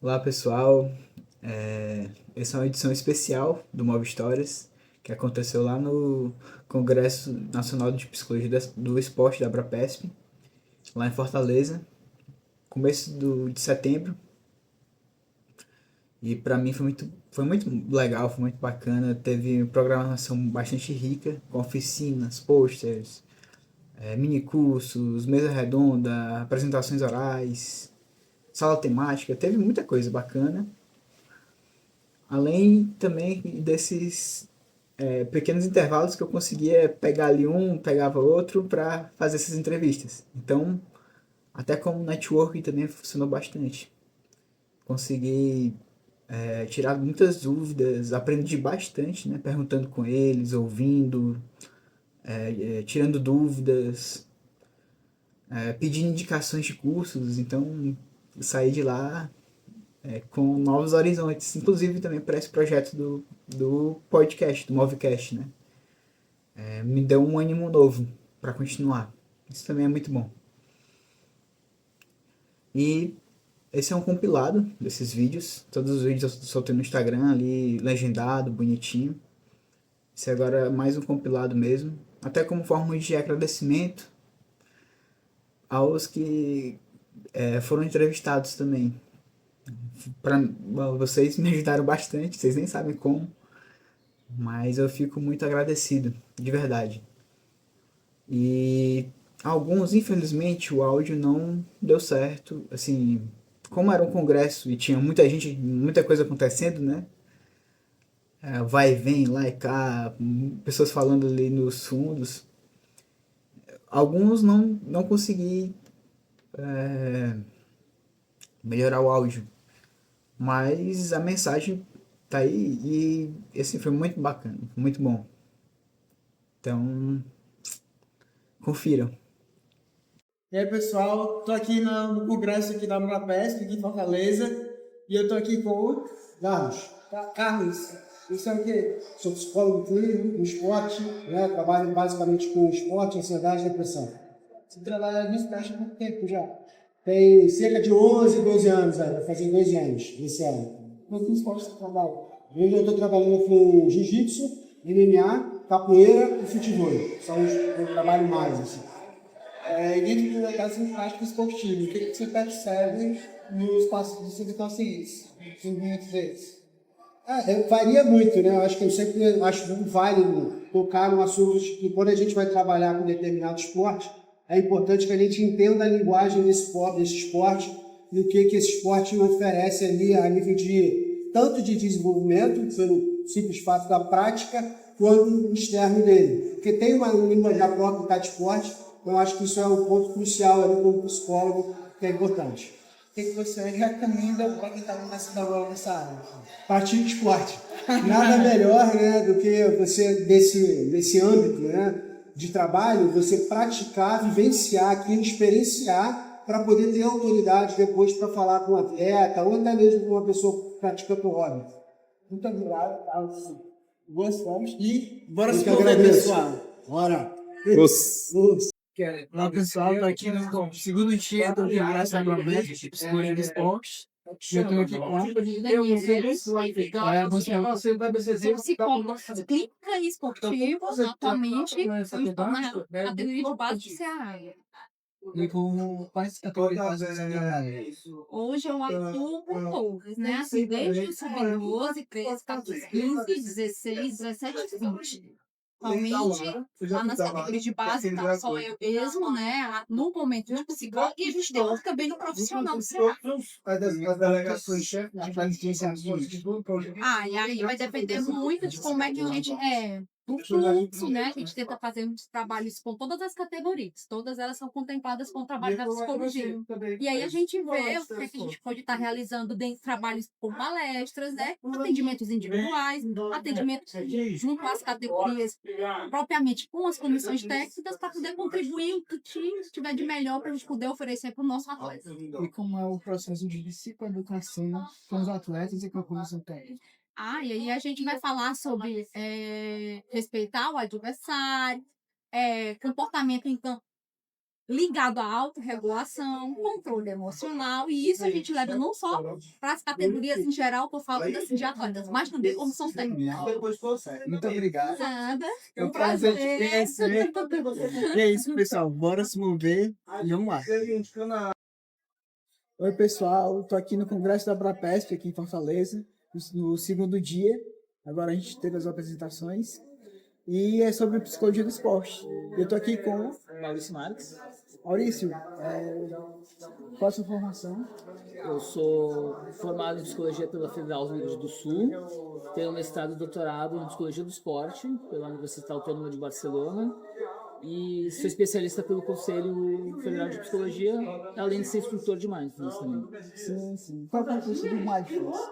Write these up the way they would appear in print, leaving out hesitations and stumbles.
Olá pessoal, essa é uma edição especial do Mob Histórias que aconteceu lá no Congresso Nacional de Psicologia do Esporte da Abrapesp, lá em Fortaleza, começo de setembro. E para mim foi muito legal, foi muito bacana. Teve uma programação bastante rica, com oficinas, posters, mini cursos, mesa redonda, apresentações orais, sala temática, teve muita coisa bacana. Além também desses pequenos intervalos que eu conseguia pegar ali um, pegava outro para fazer essas entrevistas. Então, até como networking também funcionou bastante. Consegui tirar muitas dúvidas, aprendi bastante, né? Perguntando com eles, ouvindo, tirando dúvidas, pedindo indicações de cursos. Então, saí de lá com novos horizontes, inclusive também para esse projeto do podcast, do Movecast, né? Me deu um ânimo novo para continuar. Isso também é muito bom. E esse é um compilado desses vídeos. Todos os vídeos eu soltei no Instagram ali, legendado, bonitinho. Esse agora é mais um compilado mesmo. Até como forma de agradecimento aos que foram entrevistados também. Vocês me ajudaram bastante, vocês nem sabem como, mas eu fico muito agradecido, de verdade. E alguns, infelizmente, o áudio não deu certo. Assim, como era um congresso e tinha muita gente, muita coisa acontecendo, né? Vai e vem, lá e cá, pessoas falando ali nos fundos. Alguns não consegui melhorar o áudio, mas a mensagem tá aí e assim foi muito bacana, muito bom. Então, confiram. E aí, pessoal, tô aqui no congresso aqui da Abrapesp, aqui em Fortaleza, e eu tô aqui com o Carlos. Carlos, isso é o quê? Sou psicólogo clínico, no esporte, né? Trabalho basicamente com esporte, ansiedade e depressão. Você trabalha nisso há muito tempo já? Tem cerca de 11, 12 anos, vai fazer 12 anos esse ano. Com que esporte você trabalha? Hoje eu estou trabalhando com jiu-jitsu, MMA, capoeira e futebol. São os que eu trabalho mais, assim. E dentro das práticas esportivas, o que você percebe nos passos de consciência, dos movimentos deles? Varia muito, né? Eu acho que eu sempre acho muito válido tocar no assunto de que quando a gente vai trabalhar com determinado esporte, é importante que a gente entenda a linguagem desse esporte e o que esse esporte oferece ali a nível de tanto de desenvolvimento, pelo simples fato da prática, quanto externo dele. Porque tem uma língua já própria de cada esporte, então eu acho que isso é um ponto crucial ali como psicólogo, que é importante. O que você recomenda para quem está começando agora nessa área? Partir de esporte. Nada melhor, né, do que você, desse âmbito, né, de trabalho, você praticar, vivenciar aquilo, experienciar, para poder ter autoridade depois para falar com um atleta ou até mesmo com uma pessoa praticando o hobby. Muito obrigado, Carlos. Gostamos e bora se mover, pessoal. Bora. Os. Olá, pessoal, estou aqui no segundo dia do Congresso da Agrovet de Psicologia do Esporte. Eu estou aqui com você vai perceber psicóloga clínica e esportiva, atualmente, eu estou na categoria de base do Ceará. e com quais categorias você trabalha? Hoje eu atuo com todas, né? Assim, desde o sub-12, 13, 14, 15, 16, 17 e 20. Atualmente, lá nas categorias de base, tá só eu mesmo, né? No momento de psicóloga, e a gente tem também no profissional do Ceará. E aí vai depender muito de como é que a gente do fluxo, né? A gente tenta fazer muitos trabalhos com todas as categorias. Todas elas são contempladas com o trabalho da psicologia. E aí a gente vê o que, é que a gente pode estar realizando dentro de trabalhos com palestras, né? Atendimentos individuais, atendimentos junto às categorias propriamente com as comissões técnicas para poder contribuir o que tiver de melhor para a gente poder oferecer para o nosso atleta. E como é o processo de psicoeducação com os atletas e com a comissão técnica? E aí a gente vai falar sobre respeitar o adversário, comportamento em campo. ligado à autorregulação, controle emocional, e isso a gente leva não só para as categorias em geral, por falta de atletas, mas também como são técnicos. Muito obrigado. Nada, É um prazer te conhecer. E é isso, pessoal. Bora se mover e vamos lá. Oi, pessoal. Estou aqui no Congresso da Abrapesp, aqui em Fortaleza, no segundo dia. Agora a gente teve as apresentações. E é sobre psicologia do esporte. Eu estou aqui com Maurício Marques. Maurício. Qual a sua formação? Eu sou formado em psicologia pela Federal do Rio Grande do Sul. Tenho mestrado e doutorado em psicologia do esporte pela Universidade Autônoma de Barcelona. E sou especialista pelo Conselho Federal de Psicologia, além de ser instrutor de mindfulness também. Sim. Qual é o curso de mindfulness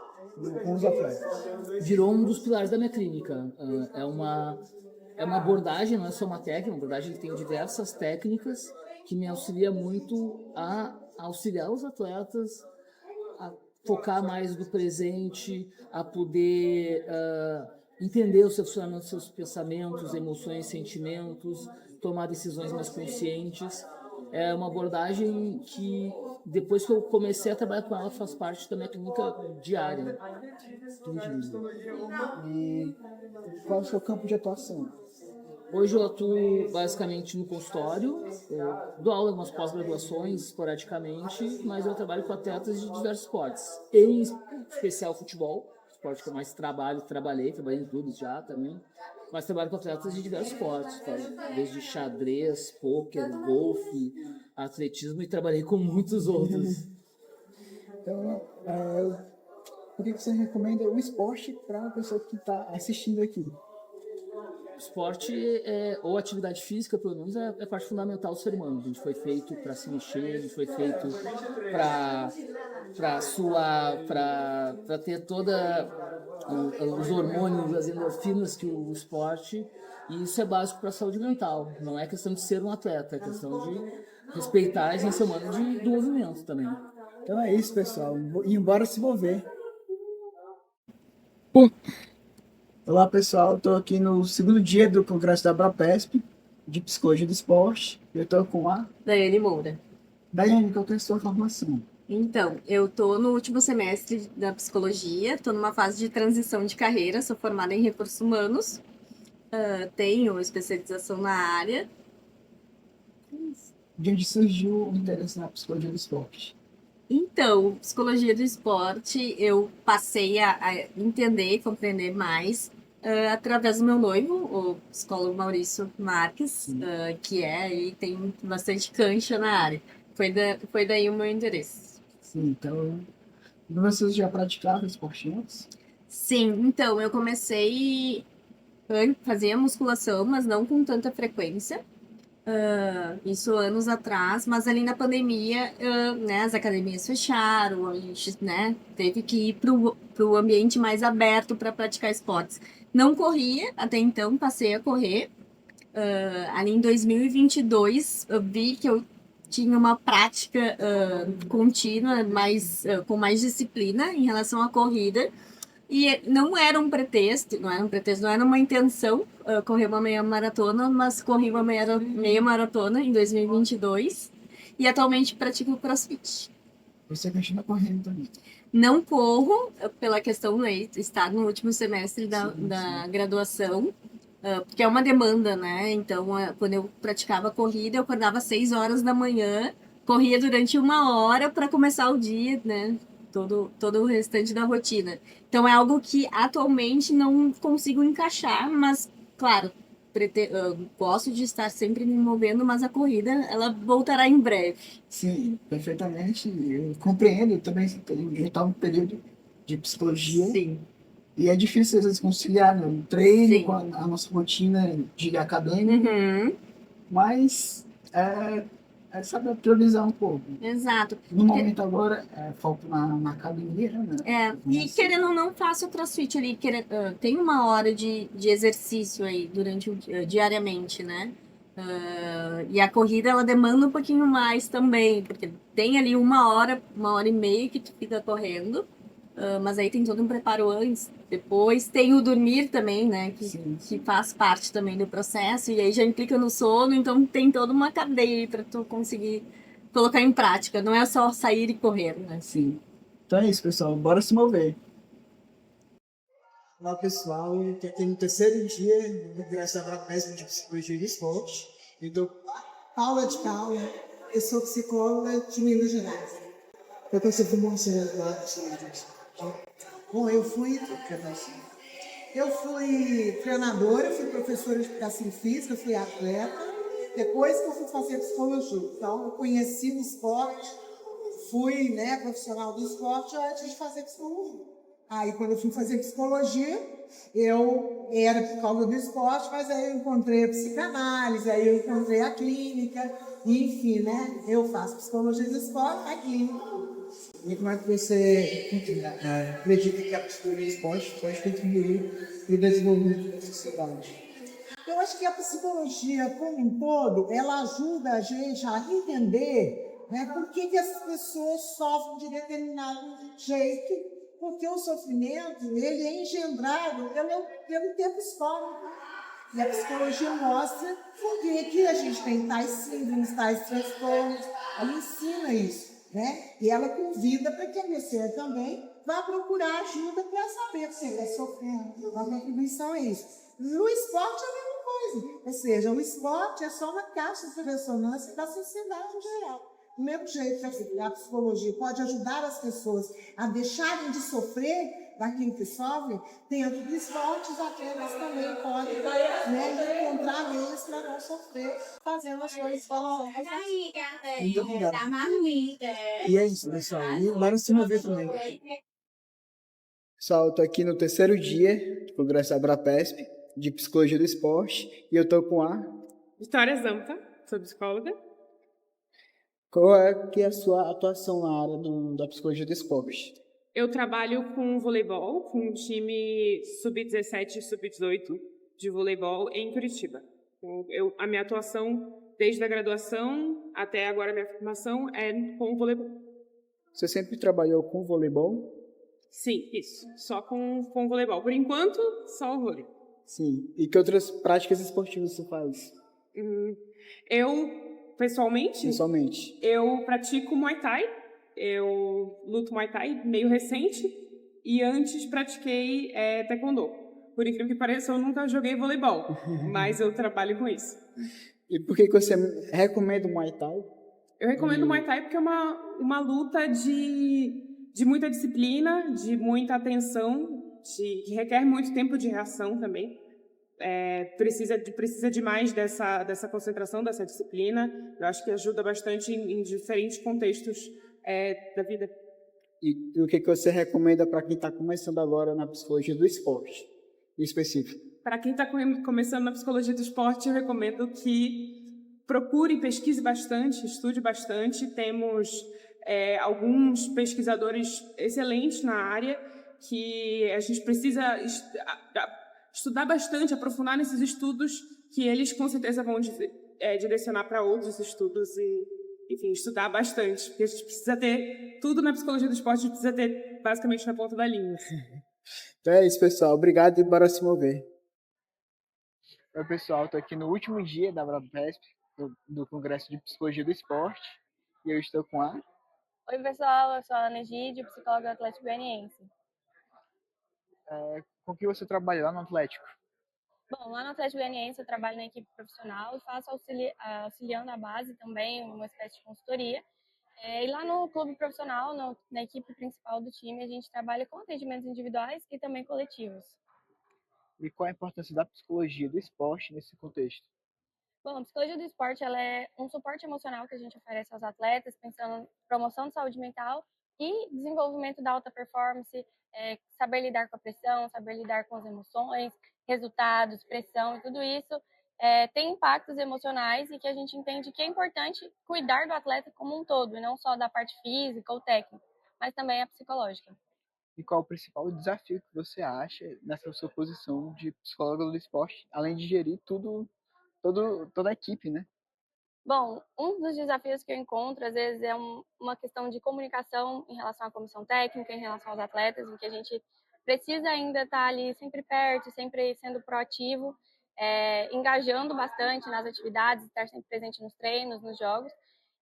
com os atletas? Virou um dos pilares da minha clínica. É uma abordagem, não é só uma técnica, uma abordagem que tem diversas técnicas que me auxilia muito a auxiliar os atletas a focar mais no presente, a poder entender o seu funcionamento, seus pensamentos, emoções, sentimentos, tomar decisões mais conscientes. É uma abordagem que, depois que eu comecei a trabalhar com ela, faz parte da minha clínica diária. E qual é o seu campo de atuação? Hoje eu atuo basicamente no consultório, eu dou aula em umas pós-graduações esporadicamente, mas eu trabalho com atletas de diversos esportes, em especial futebol, esporte que eu mais trabalhei em clubes já também, mas trabalho com atletas de diversos esportes, desde xadrez, pôquer, golfe, atletismo e trabalhei com muitos outros. Então, o que você recomenda o esporte para a pessoa que está assistindo aqui? Esporte ou atividade física, pelo menos, é parte fundamental do ser humano. A gente foi feito para se mexer, a gente foi feito para suar, para ter toda os hormônios, as endorfinas que o esporte, e isso é básico para a saúde mental. Não é questão de ser um atleta, é questão de respeitar a essência humana do movimento também. Então é isso, pessoal. E embora se mover. Olá, pessoal. Estou aqui no segundo dia do Congresso da Abrapesp, de Psicologia do Esporte. Eu estou com a Daiane Moura. Daiane, qual que é a sua formação? Então, eu tô no último semestre da psicologia, tô numa fase de transição de carreira, sou formada em recursos humanos, tenho especialização na área. De onde surgiu o interesse na psicologia do esporte? Então, psicologia do esporte, eu passei a entender e compreender mais através do meu noivo, o psicólogo Maurício Marques, que tem bastante cancha na área. Foi daí o meu interesse. Sim, então... Vocês já praticavam esporte antes? Sim, então, eu comecei fazia musculação, mas não com tanta frequência. Isso anos atrás, mas ali na pandemia, né, as academias fecharam, a gente, né, teve que ir pro ambiente mais aberto para praticar esportes. Não corria, até então passei a correr. Ali em 2022, eu vi que eu tinha uma prática contínua, com mais disciplina em relação à corrida. E não era um pretexto, não era uma intenção correr uma meia maratona, mas corri uma meia maratona em 2022 e atualmente pratico CrossFit. Você continua correndo também? Não corro pela questão de estar no último semestre da graduação, porque é uma demanda, né? Então, quando eu praticava corrida, eu acordava às 6 horas da manhã, corria durante 1 hora para começar o dia, né? Todo o restante da rotina. Então é algo que atualmente não consigo encaixar, mas claro, gosto de estar sempre me movendo, mas a corrida ela voltará em breve. Sim, perfeitamente. Eu compreendo, eu também estava no período de psicologia. Sim. E é difícil às vezes conciliar, né, o treino Sim. com a nossa rotina de acadêmica, mas é saber priorizar um pouco. Exato. No momento agora, foco na academia, né? E querendo ou não, faço o CrossFit ali. Tem 1 hora de exercício aí diariamente, né? E a corrida, ela demanda um pouquinho mais também, porque tem ali 1 hora, 1 hora e meia que tu fica correndo. Mas aí tem todo um preparo antes, depois. Tem o dormir também, né? Sim. Que faz parte também do processo, e aí já implica no sono, então tem toda uma cadeia aí pra tu conseguir colocar em prática. Não é só sair e correr, né? Sim. Então é isso, pessoal. Bora se mover. Olá pessoal, estou aqui no terceiro dia do Congresso da Abrapesp de Psicologia e Esporte. Eu dou aula de aula, eu sou psicóloga de Minas Gerais. Eu consigo demonstrar lá de saúde. Bom, eu fui treinadora, fui professora de educação física, fui atleta. Depois que eu fui fazer psicologia. Então, eu conheci o esporte, fui, né, profissional do esporte antes de fazer psicologia. Aí, quando eu fui fazer psicologia, eu era por causa do esporte, mas aí eu encontrei a psicanálise, aí eu encontrei a clínica, enfim, né? Eu faço psicologia do esporte, a clínica. E como é que você acredita que a psicologia do esporte pode contribuir para o desenvolvimento da sociedade? Eu acho que a psicologia, como um todo, ela ajuda a gente a entender, né, por que as pessoas sofrem de determinado jeito, porque o sofrimento ele é engendrado pelo tempo histórico. E a psicologia mostra por que a gente tem tais síndromes, tais transtornos. Ela ensina isso, né? E ela convida para que você também vá procurar ajuda para saber se ele está sofrendo. A contribuição é isso. No esporte é a mesma coisa. Ou seja, o esporte é só uma caixa de ressonância da sociedade em geral. Do mesmo jeito que a psicologia pode ajudar as pessoas a deixarem de sofrer daquilo que sofrem, dentro do esporte, os atletas também podem, né, encontrar meios para não sofrer, fazendo as coisas esportivas. Muito obrigado. E é isso, pessoal. E bora se mover também. Pessoal, eu tô aqui no terceiro dia do Congresso da Abrapesp de Psicologia do Esporte e eu tô com a... Vitória Zampa, sou psicóloga. Qual é que é a sua atuação na área da Psicologia do Esporte? Eu trabalho com voleibol, com um time sub-17 e sub-18 de voleibol em Curitiba. Então, a minha atuação, desde a graduação até agora a minha formação, é com o voleibol. Você sempre trabalhou com voleibol? Sim, isso. Só com voleibol. Por enquanto, só o vôlei. Sim. E que outras práticas esportivas você faz? Eu, pessoalmente, Pessoalmente. eu pratico Muay Thai. Eu luto Muay Thai meio recente e antes pratiquei Taekwondo. Por incrível que pareça, eu nunca joguei voleibol, mas eu trabalho com isso. E por que você recomenda o Muay Thai? Eu recomendo o Muay Thai porque é uma luta de muita disciplina, de muita atenção, que requer muito tempo de reação também. Precisa demais dessa concentração, dessa disciplina. Eu acho que ajuda bastante em diferentes contextos da vida. E o que você recomenda para quem está começando agora na psicologia do esporte, em específico? Para quem está começando na psicologia do esporte, eu recomendo que procure, pesquise bastante, estude bastante. Temos alguns pesquisadores excelentes na área que a gente precisa estudar bastante, aprofundar nesses estudos, que eles com certeza vão direcionar para outros estudos e, enfim, estudar bastante. Porque a gente precisa ter tudo na psicologia do esporte, a gente precisa ter basicamente na ponta da língua. Então é isso, pessoal. Obrigado e bora se mover. Oi, pessoal. Estou aqui no último dia da Abrapesp, do Congresso de Psicologia do Esporte, e eu estou com a... Oi, pessoal, eu sou a Ana Egídio, psicóloga do Atlético Goianiense. Com que você trabalha lá no Atlético? Bom, lá no Atlético Goianiense eu trabalho na equipe profissional e faço auxiliando a base também, uma espécie de consultoria. E lá no clube profissional, na equipe principal do time, a gente trabalha com atendimentos individuais e também coletivos. E qual a importância da psicologia do esporte nesse contexto? Bom, a psicologia do esporte ela é um suporte emocional que a gente oferece aos atletas, pensando em promoção de saúde mental e desenvolvimento da alta performance, saber lidar com a pressão, saber lidar com as emoções, resultados, pressão e tudo isso tem impactos emocionais e que a gente entende que é importante cuidar do atleta como um todo, e não só da parte física ou técnica, mas também a psicológica. E qual o principal desafio que você acha nessa sua posição de psicóloga do esporte, além de gerir toda a equipe, né? Bom, um dos desafios que eu encontro, às vezes, é uma questão de comunicação em relação à comissão técnica, em relação aos atletas, em que a gente precisa ainda estar ali sempre perto, sempre sendo proativo, engajando bastante nas atividades, estar sempre presente nos treinos, nos jogos.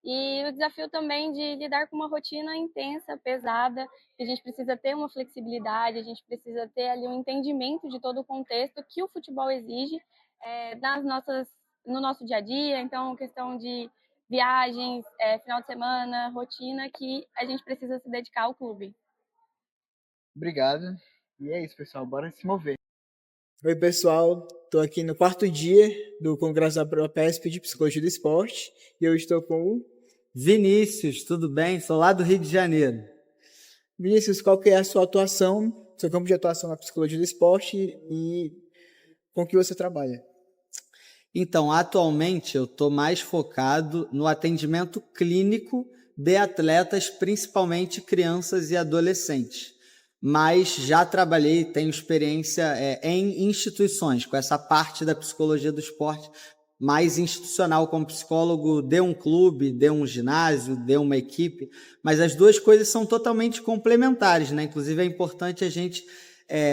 E o desafio também de lidar com uma rotina intensa, pesada, que a gente precisa ter uma flexibilidade, a gente precisa ter ali um entendimento de todo o contexto que o futebol exige no nosso dia a dia. Então, questão de viagens, final de semana, rotina, que a gente precisa se dedicar ao clube. Obrigado. E é isso, pessoal. Bora se mover. Oi, pessoal. Estou aqui no 4º dia do Congresso da Propesp de Psicologia do Esporte e eu estou com o Vinícius, tudo bem? Sou lá do Rio de Janeiro. Vinícius. Qual que é a sua atuação, seu campo de atuação na Psicologia do Esporte e com que você trabalha? Então, atualmente eu estou mais focado no atendimento clínico de atletas, principalmente crianças e adolescentes. Mas já trabalhei, tenho experiência em instituições, com essa parte da psicologia do esporte mais institucional, como psicólogo de um clube, de um ginásio, de uma equipe, mas as duas coisas são totalmente complementares, né? Inclusive é importante a gente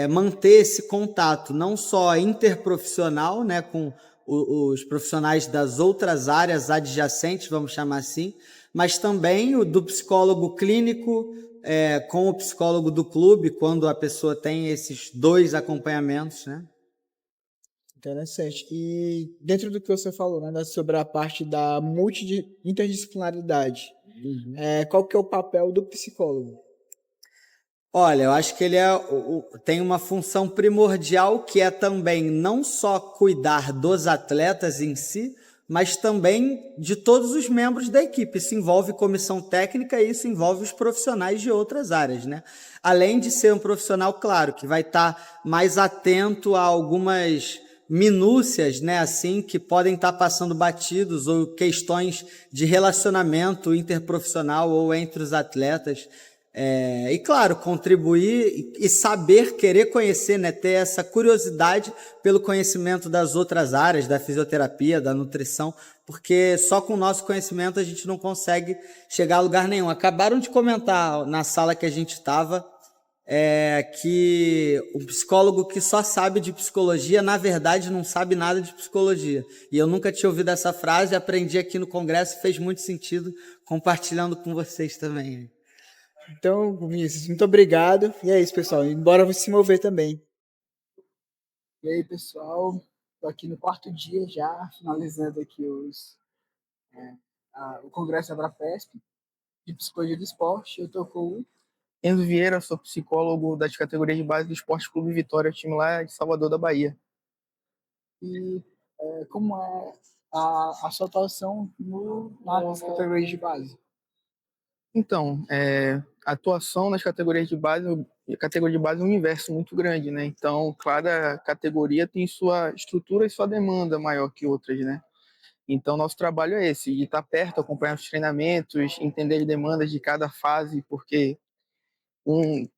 manter esse contato, não só interprofissional, né, com os profissionais das outras áreas adjacentes, vamos chamar assim, mas também o do psicólogo clínico com o psicólogo do clube, quando a pessoa tem esses dois acompanhamentos, né? Interessante. E dentro do que você falou, né, sobre a parte da interdisciplinaridade, qual que é o papel do psicólogo? Olha, eu acho que ele tem uma função primordial, que é também não só cuidar dos atletas em si, mas também de todos os membros da equipe. Isso envolve comissão técnica e isso envolve os profissionais de outras áreas, né? Além de ser um profissional, claro, que vai estar mais atento a algumas minúcias, né, assim, que podem estar passando batidos, ou questões de relacionamento interprofissional ou entre os atletas. E claro, contribuir e saber, querer conhecer, né, ter essa curiosidade pelo conhecimento das outras áreas, da fisioterapia, da nutrição, porque só com o nosso conhecimento a gente não consegue chegar a lugar nenhum. Acabaram de comentar na sala que a gente estava que o psicólogo que só sabe de psicologia, na verdade, não sabe nada de psicologia. E eu nunca tinha ouvido essa frase, aprendi aqui no congresso, fez muito sentido, compartilhando com vocês também. Então, Vinícius, muito obrigado. E é isso, pessoal. Embora você se mover também. E aí, pessoal, estou aqui no 4º dia já, finalizando aqui o Congresso da Abrapesp de Psicologia do Esporte. Eu estou com o Enzo Vieira, sou psicólogo das categorias de base do Esporte Clube Vitória, time lá de Salvador da Bahia. E como é a sua atuação nas categorias de base? Então, a atuação nas categorias de base, a categoria de base é um universo muito grande, né? Então, cada categoria tem sua estrutura e sua demanda maior que outras, né? Então, nosso trabalho é esse, de estar perto, acompanhar os treinamentos, entender as demandas de cada fase, porque uma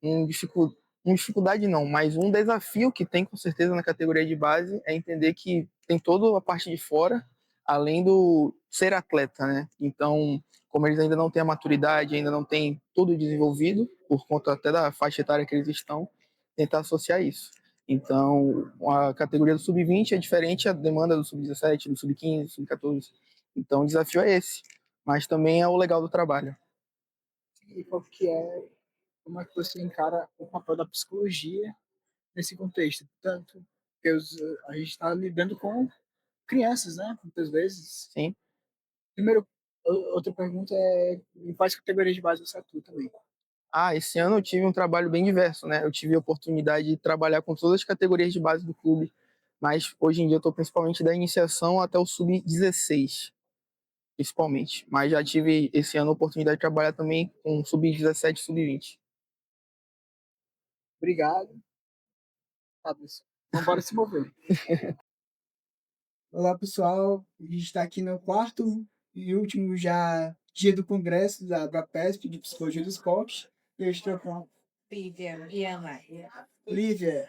dificuldade não, mas um desafio que tem com certeza na categoria de base é entender que tem toda a parte de fora, além do ser atleta, né? Então, como eles ainda não têm a maturidade, ainda não têm tudo desenvolvido, por conta até da faixa etária que eles estão, tentar associar isso. Então, a categoria do sub-20 é diferente a demanda do sub-17, do sub-15, do sub-14. Então, o desafio é esse, mas também é o legal do trabalho. E como é que você encara o papel da psicologia nesse contexto? Tanto que a gente está lidando com crianças, né? Muitas vezes. Sim. Primeiro, outra pergunta é em quais categorias de base você atua também? Esse ano eu tive um trabalho bem diverso, né? Eu tive a oportunidade de trabalhar com todas as categorias de base do clube, mas hoje em dia eu estou principalmente da iniciação até o sub-16, principalmente. Mas já tive esse ano a oportunidade de trabalhar também com sub-17 e sub-20. Obrigado. Vamos embora se mover. Olá, pessoal. A gente está aqui no 4º e último já dia do Congresso da Abrapesp de Psicologia do Esporte. Eu estou com Lívia Viana. Lívia,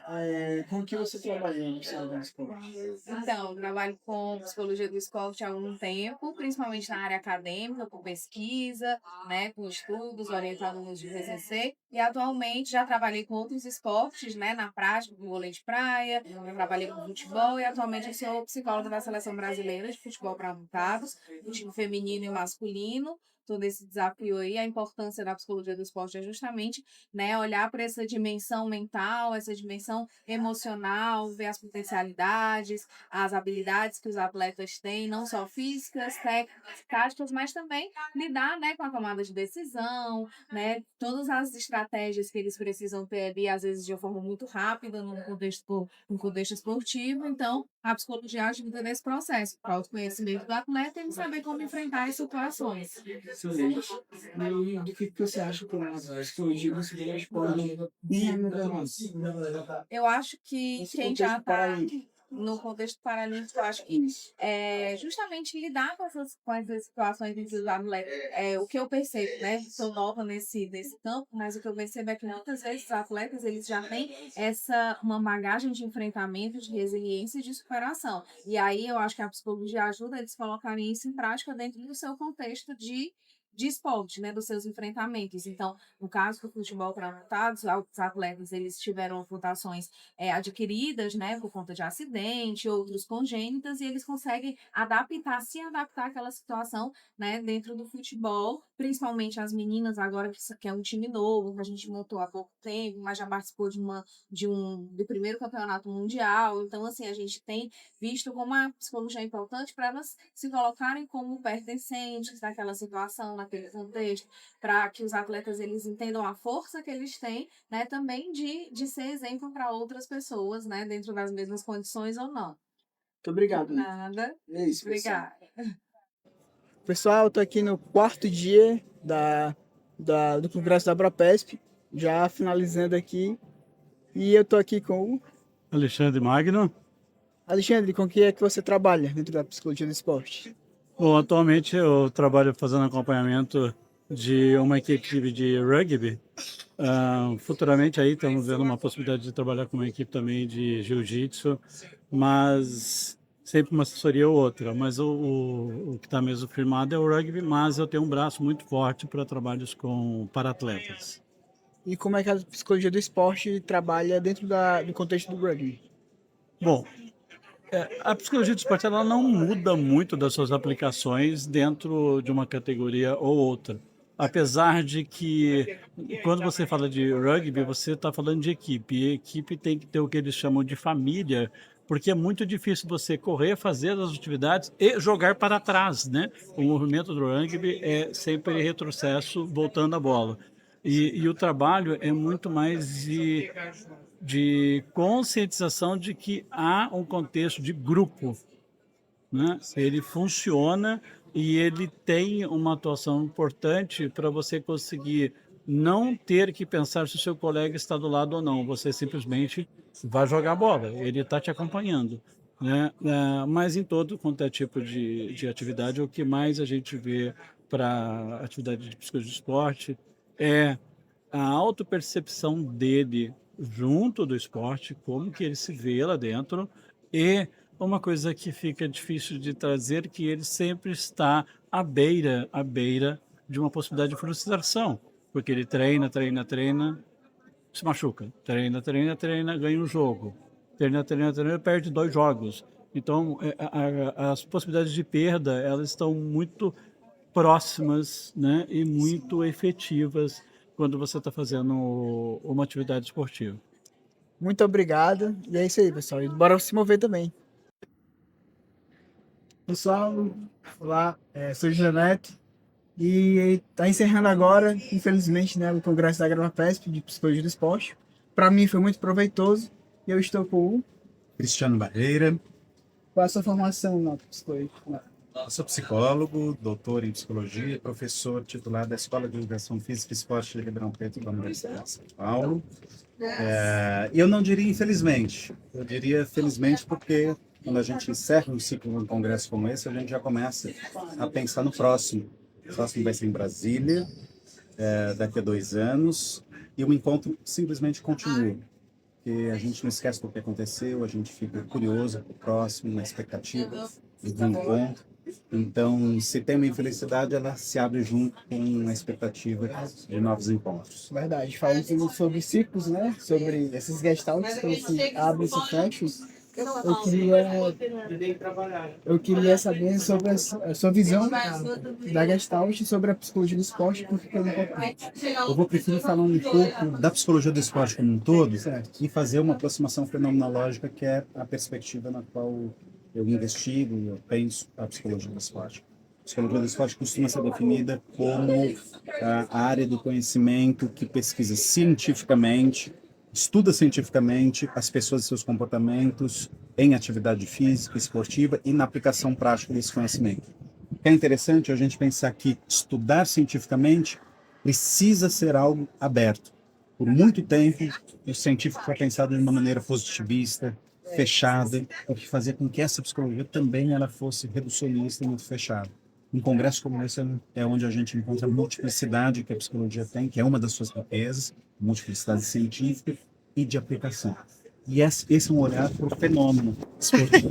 com que você trabalha no psicologia do esporte? Então, eu trabalho com psicologia do esporte há algum tempo, principalmente na área acadêmica, com pesquisa, né, com estudos, orientando alunos de TCC. E atualmente já trabalhei com outros esportes, né, na prática, com vôlei de praia, eu trabalhei com futebol e atualmente eu sou psicóloga da Seleção Brasileira de Futebol para Amputados, do time feminino e masculino. Todo esse desafio aí, a importância da psicologia do esporte é justamente, né, olhar para essa dimensão mental, essa dimensão emocional, ver as potencialidades, as habilidades que os atletas têm, não só físicas, técnicas, táticas, mas também lidar, né, com a tomada de decisão, né, todas as estratégias que eles precisam ter ali, às vezes de uma forma muito rápida, num contexto esportivo. Então, a psicologia ajuda nesse processo, para o autoconhecimento do atleta e saber como enfrentar as situações. Excelente. E do que você acha que a psicologia do esporte pode melhorar mais? Eu acho que Nesse quem já contexto está paralímpico. no contexto paralímpico, eu acho que justamente lidar com essas situações entre os atletas. O que eu percebo, né? Sou nova nesse campo, mas o que eu percebo é que muitas vezes os atletas eles já têm uma bagagem de enfrentamento, de resiliência e de superação. E aí eu acho que a psicologia ajuda eles a colocarem isso em prática dentro do seu contexto de esporte, né, dos seus enfrentamentos. Então, no caso do futebol para amputados, os atletas eles tiveram amputações adquiridas, né, por conta de acidente, outros congênitas, e eles conseguem se adaptar àquela situação, né, dentro do futebol, principalmente as meninas agora, que é um time novo, que a gente montou há pouco tempo, mas já participou do primeiro campeonato mundial. Então, assim, a gente tem visto como a psicologia é importante para elas se colocarem como pertencentes daquela situação, naquele contexto, para que os atletas eles entendam a força que eles têm, né, também de ser exemplo para outras pessoas, né, dentro das mesmas condições ou não. Muito obrigado. Nada. É isso, pessoal. Obrigada. Pessoal, eu tô aqui no 4º dia do Congresso da Abrapesp, já finalizando aqui. E eu tô aqui com o Alexandre Magno. Alexandre, com que é que você trabalha dentro da psicologia do esporte? Bom, atualmente eu trabalho fazendo acompanhamento de uma equipe de rugby. Futuramente aí estamos vendo uma possibilidade de trabalhar com uma equipe também de jiu-jitsu, mas sempre uma assessoria ou outra. Mas o que está mesmo firmado é o rugby, mas eu tenho um braço muito forte para trabalhos para atletas. E como é que a psicologia do esporte trabalha dentro do contexto do rugby? Bom, a psicologia do esporte ela não muda muito das suas aplicações dentro de uma categoria ou outra. Apesar de que, quando você fala de rugby, você está falando de equipe. E a equipe tem que ter o que eles chamam de família, porque é muito difícil você correr, fazer as atividades e jogar para trás, né? O movimento do rugby é sempre retrocesso, voltando a bola. E o trabalho é muito mais de conscientização de que há um contexto de grupo, né? Ele funciona e ele tem uma atuação importante para você conseguir não ter que pensar se o seu colega está do lado ou não. Você simplesmente vai jogar bola, ele está te acompanhando, né? Mas em todo quanto é tipo de atividade, o que mais a gente vê para atividade de psicologia de esporte é a autopercepção dele junto do esporte, como que ele se vê lá dentro, e uma coisa que fica difícil de trazer, que ele sempre está à beira de uma possibilidade de frustração, porque ele treina, se machuca, treina, ganha um jogo, treina, perde 2 jogos. Então, as possibilidades de perda, elas estão muito próximas, né, e muito efetivas quando você está fazendo uma atividade esportiva. Muito obrigado. E é isso aí, pessoal. E bora se mover também. Pessoal, olá, sou o José Neto. E está encerrando agora, infelizmente, né, o Congresso da Abrapesp de Psicologia do Esporte. Para mim foi muito proveitoso. E eu estou com o Cristiano Barreira. Qual é a sua formação na psicologia? Eu sou psicólogo, doutor em psicologia, professor titular da Escola de Educação Física e Esporte de Ribeirão Preto da Universidade de São Paulo. Eu não diria infelizmente, eu diria felizmente porque quando a gente encerra um ciclo de um congresso como esse, a gente já começa a pensar no próximo. O próximo vai ser em Brasília, daqui a 2 anos, e o encontro simplesmente continua. Porque a gente não esquece do que aconteceu, a gente fica curioso para o próximo, na expectativa do encontro. Então, se tem uma infelicidade, ela se abre junto com a expectativa de novos encontros. Verdade. Falando sobre ciclos, né? Sobre esses gestaltes que se abrem e se fecham. Eu queria saber sobre a sua visão da Gestalt sobre a psicologia do esporte, porque é importante. Eu vou preferir falar um pouco da psicologia do esporte como um todo Certo. e fazer uma aproximação fenomenológica, que é a perspectiva na qual eu investigo e eu penso a psicologia do esporte. A psicologia do esporte costuma ser definida como a área do conhecimento que pesquisa cientificamente, estuda cientificamente as pessoas e seus comportamentos em atividade física, esportiva e na aplicação prática desse conhecimento. O que é interessante a gente pensar que estudar cientificamente precisa ser algo aberto. Por muito tempo, o científico foi pensado de uma maneira positivista, fechada, o que fazia com que essa psicologia também ela fosse reducionista e muito fechada. Um congresso como esse é onde a gente encontra a multiplicidade que a psicologia tem, que é uma das suas riquezas, multiplicidade científica e de aplicação. E esse é um olhar para o fenômeno esportivo,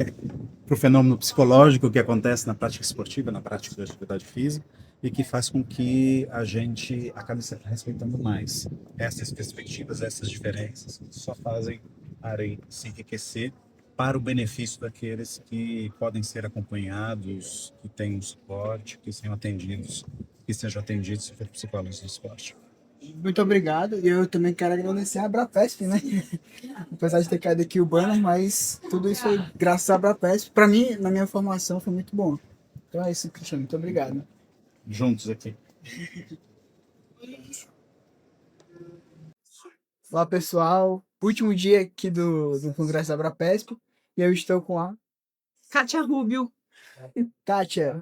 para o fenômeno psicológico que acontece na prática esportiva, na prática da atividade física, e que faz com que a gente acabe se respeitando mais. Essas perspectivas, essas diferenças, só fazem a área se enriquecer para o benefício daqueles que podem ser acompanhados, que têm um suporte, que sejam atendidos por psicólogos do esporte. Muito obrigado. E eu também quero agradecer a Abrapesp, né? Apesar de ter caído aqui o banner, mas tudo isso foi graças à Abrapesp. Para mim, na minha formação, foi muito bom. Então é isso, Cristiano. Muito obrigado. Juntos aqui. Olá, pessoal. Último dia aqui do Congresso da Abrapesp. E eu estou com a Kátia Rubio. Kátia.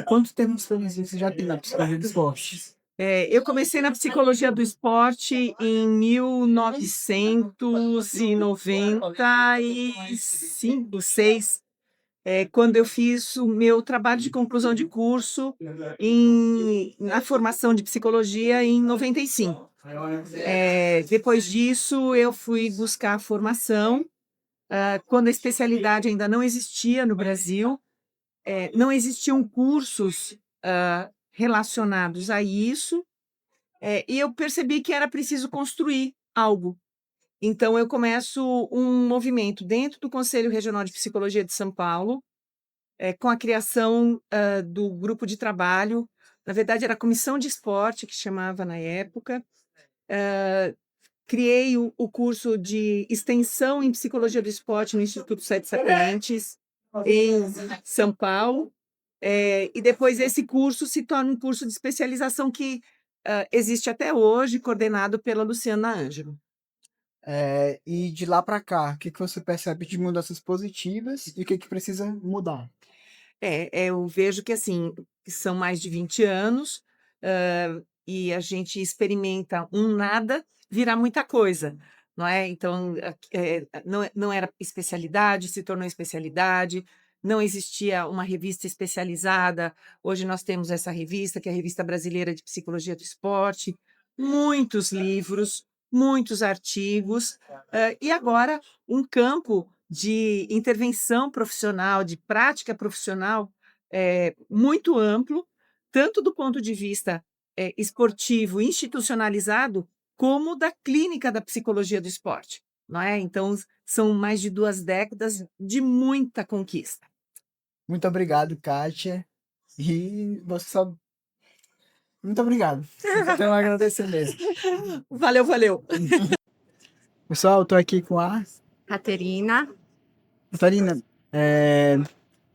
Quanto tempo você já tem na psicologia do esporte? Eu comecei na psicologia do esporte em 1995, 6, quando eu fiz o meu trabalho de conclusão de curso na formação de psicologia em 95. Depois disso, eu fui buscar a formação, quando a especialidade ainda não existia no Brasil, não existiam cursos relacionados a isso, e eu percebi que era preciso construir algo. Então, eu começo um movimento dentro do Conselho Regional de Psicologia de São Paulo, com a criação do grupo de trabalho. Na verdade, era a Comissão de Esporte, que chamava na época. Criei o curso de extensão em Psicologia do Esporte no Instituto Sete Sapientes, em São Paulo. E depois esse curso se torna um curso de especialização que existe até hoje, coordenado pela Luciana Ângelo. E de lá para cá, o que você percebe de mudanças positivas e o que precisa mudar? Eu vejo que assim, são mais de 20 anos e a gente experimenta um nada virar muita coisa, não é? Então, não era especialidade, se tornou especialidade. Não existia uma revista especializada. Hoje nós temos essa revista, que é a Revista Brasileira de Psicologia do Esporte, muitos livros, muitos artigos, e agora um campo de intervenção profissional, de prática profissional muito amplo, tanto do ponto de vista esportivo institucionalizado, como da clínica da psicologia do esporte, não é? Então, são mais de 2 décadas de muita conquista. Muito obrigado, Kátia. E você só... Muito obrigado. Então, agradecer mesmo. Valeu. Pessoal, eu tô aqui com a Caterina. Catarina.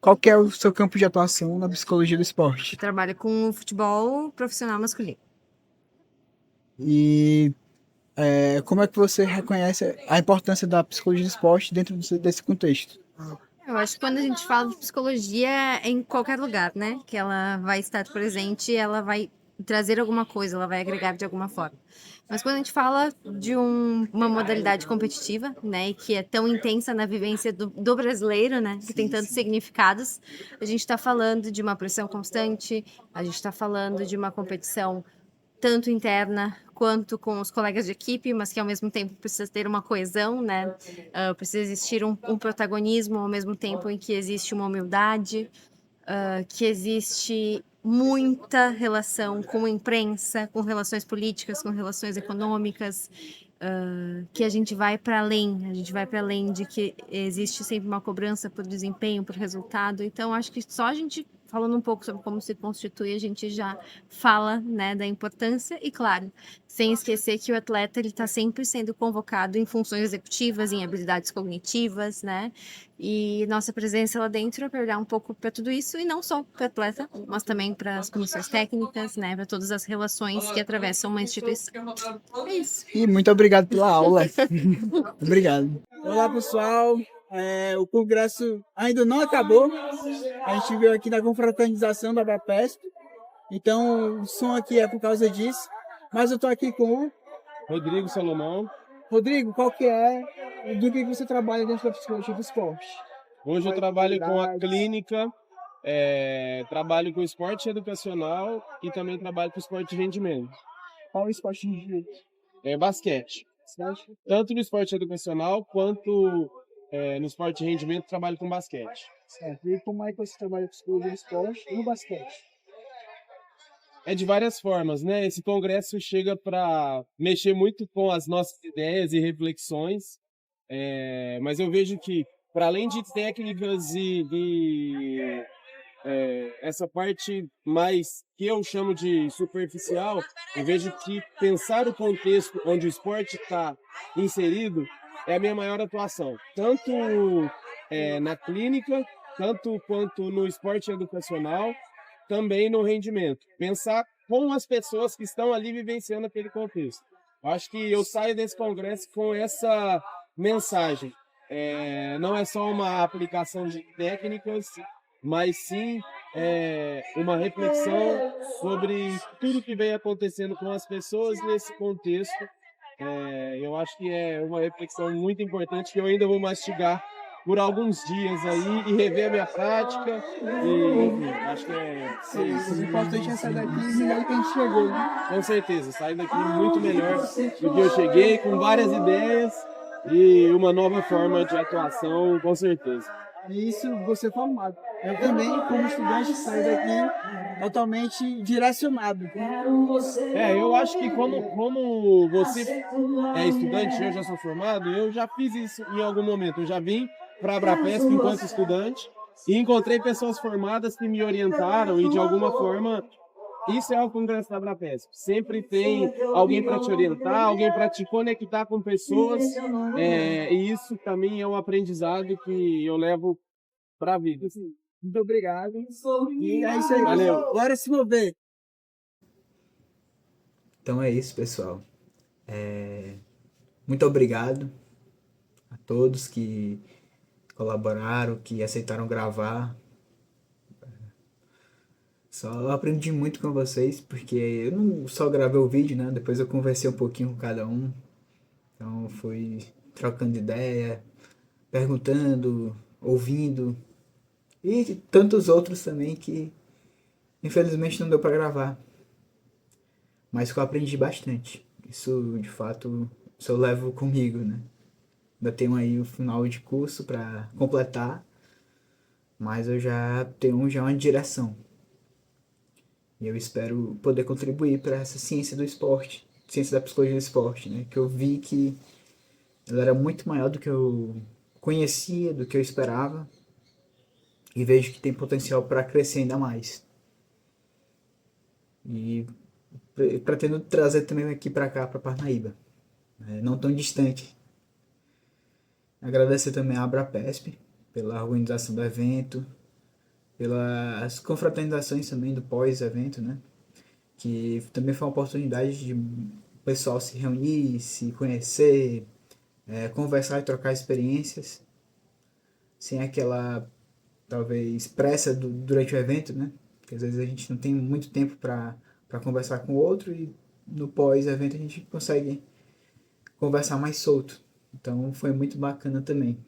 Qual que é o seu campo de atuação na psicologia do esporte? Trabalho com futebol profissional masculino. E como é que você reconhece a importância da psicologia do esporte dentro desse contexto? Eu acho que quando a gente fala de psicologia é em qualquer lugar, né? Que ela vai estar presente, ela vai trazer alguma coisa, ela vai agregar de alguma forma. Mas quando a gente fala de uma modalidade competitiva, né? Que é tão intensa na vivência do brasileiro, né? Que tem tantos significados, a gente está falando de uma pressão constante, a gente está falando de uma competição tanto interna quanto com os colegas de equipe, mas que ao mesmo tempo precisa ter uma coesão, né? Precisa existir um protagonismo ao mesmo tempo em que existe uma humildade, que existe muita relação com a imprensa, com relações políticas, com relações econômicas, que a gente vai para além de que existe sempre uma cobrança por desempenho, por resultado. Então, acho que só a gente falando um pouco sobre como se constitui, a gente já fala, né, da importância e, claro, sem esquecer que o atleta ele está sempre sendo convocado em funções executivas, em habilidades cognitivas, né, e nossa presença lá dentro é para olhar um pouco para tudo isso e não só para o atleta, mas também para as comissões técnicas, né, para todas as relações que atravessam uma instituição. É isso. E muito obrigado pela aula. Obrigado. Olá, pessoal. O congresso ainda não acabou. A gente veio aqui na confraternização da Abrapesp. Então, o som aqui é por causa disso. Mas eu estou aqui com o Rodrigo Salomão. Rodrigo, qual que é, do que você trabalha dentro da psicologia do esporte? Hoje eu trabalho com a clínica, trabalho com esporte educacional e também trabalho com esporte de rendimento. Qual o esporte de rendimento? Basquete. Tanto no esporte educacional quanto no esporte de rendimento, trabalho com basquete. Certo. E como é que você trabalha com psicologia do esporte e no basquete? É de várias formas, né? Esse congresso chega para mexer muito com as nossas ideias e reflexões, mas eu vejo que, para além de técnicas e essa parte mais que eu chamo de superficial, eu vejo que pensar o contexto onde o esporte está inserido é a minha maior atuação, tanto na clínica, tanto quanto no esporte educacional, também no rendimento. Pensar com as pessoas que estão ali vivenciando aquele contexto. Acho que eu saio desse congresso com essa mensagem. Não é só uma aplicação de técnicas, mas sim uma reflexão sobre tudo que vem acontecendo com as pessoas nesse contexto. Eu acho que é uma reflexão muito importante que eu ainda vou mastigar por alguns dias aí e rever a minha prática. E, enfim, acho que é isso. O importante é sair daqui melhor que a gente chegou, né? Com certeza, sair daqui muito melhor do que eu cheguei, com várias ideias e uma nova forma de atuação, com certeza. Isso, você formado. Eu também, como estudante, saio daqui totalmente direcionado. Eu acho que como você é estudante, eu já sou formado, eu já fiz isso em algum momento. Eu já vim para a Abrapesp enquanto estudante e encontrei pessoas formadas que me orientaram e, de alguma forma, isso é o congresso da Abrapesp. Sempre tem alguém para te orientar, alguém para te conectar com pessoas, e isso também é um aprendizado que eu levo para a vida. Muito obrigado. E é isso aí. Valeu. Bora se mover. Então é isso, pessoal. Muito obrigado a todos que colaboraram, que aceitaram gravar. Só aprendi muito com vocês, porque eu não só gravei o vídeo, né? Depois eu conversei um pouquinho com cada um. Então fui trocando ideia, perguntando, ouvindo. E tantos outros também que infelizmente não deu para gravar. Mas que eu aprendi bastante. Isso, de fato, isso eu levo comigo, né? Ainda tenho aí o final de curso para completar, mas eu já tenho uma direção. E eu espero poder contribuir para essa ciência do esporte, ciência da psicologia do esporte, né? Que eu vi que ela era muito maior do que eu conhecia, do que eu esperava. E vejo que tem potencial para crescer ainda mais. E pretendo trazer também aqui para cá, para Parnaíba, não tão distante. Agradecer também a Abrapesp pela organização do evento, pelas confraternizações também do pós-evento, né? Que também foi uma oportunidade de o pessoal se reunir, se conhecer, conversar e trocar experiências, sem aquela, talvez, pressa durante o evento, né? Porque às vezes a gente não tem muito tempo para conversar com o outro e no pós-evento a gente consegue conversar mais solto. Então foi muito bacana também.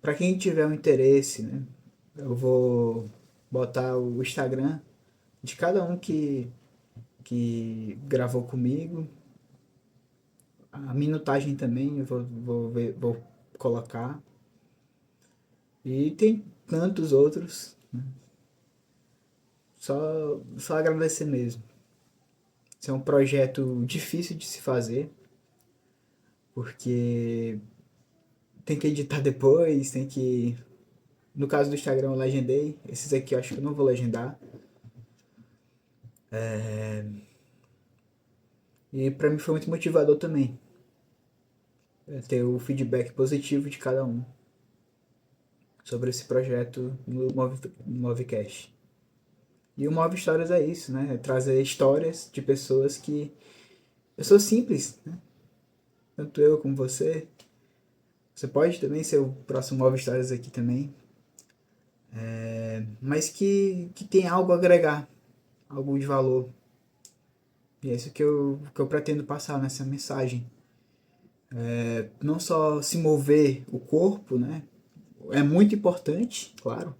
Para quem tiver um interesse, né, eu vou botar o Instagram de cada um que gravou comigo. A minutagem também eu vou colocar. E tem tantos outros. Né? Só agradecer mesmo. Esse é um projeto difícil de se fazer, porque tem que editar depois, tem que... No caso do Instagram eu legendei, esses aqui eu acho que eu não vou legendar. E pra mim foi muito motivador também, ter o feedback positivo de cada um sobre esse projeto no Movecast. E o Move Histórias é isso, né? É trazer histórias de pessoas simples, né? Tanto eu como você. Você pode também ser o próximo Move Histórias aqui também. Mas que tem algo a agregar, algo de valor. E é isso que eu pretendo passar nessa mensagem. Não só se mover o corpo, né? É muito importante, claro.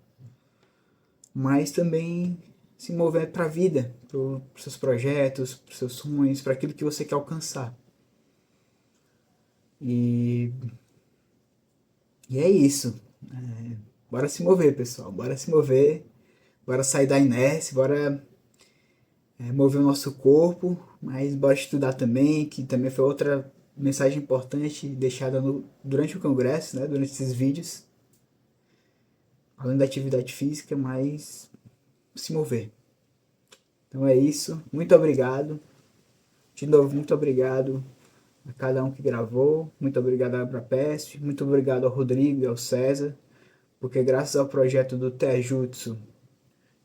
Mas também se mover para a vida, para os seus projetos, para os seus sonhos, para aquilo que você quer alcançar. E é isso. Bora se mover, pessoal. Bora se mover. Bora sair da inércia. Bora mover o nosso corpo. Mas bora estudar também, que também foi outra mensagem importante deixada durante o congresso, né? Durante esses vídeos. Além da atividade física, mas se mover. Então é isso. Muito obrigado. De novo, muito obrigado a cada um que gravou. Muito obrigado à Abrapest. Muito obrigado ao Rodrigo e ao César. Porque graças ao projeto do Taijutsu,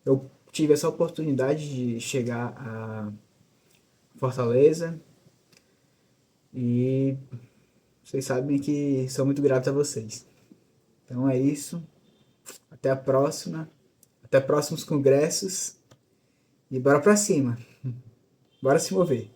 eu tive essa oportunidade de chegar a Fortaleza. E vocês sabem que sou muito grato a vocês. Então é isso. Até a próxima. Até próximos congressos. E bora pra cima. Bora se mover.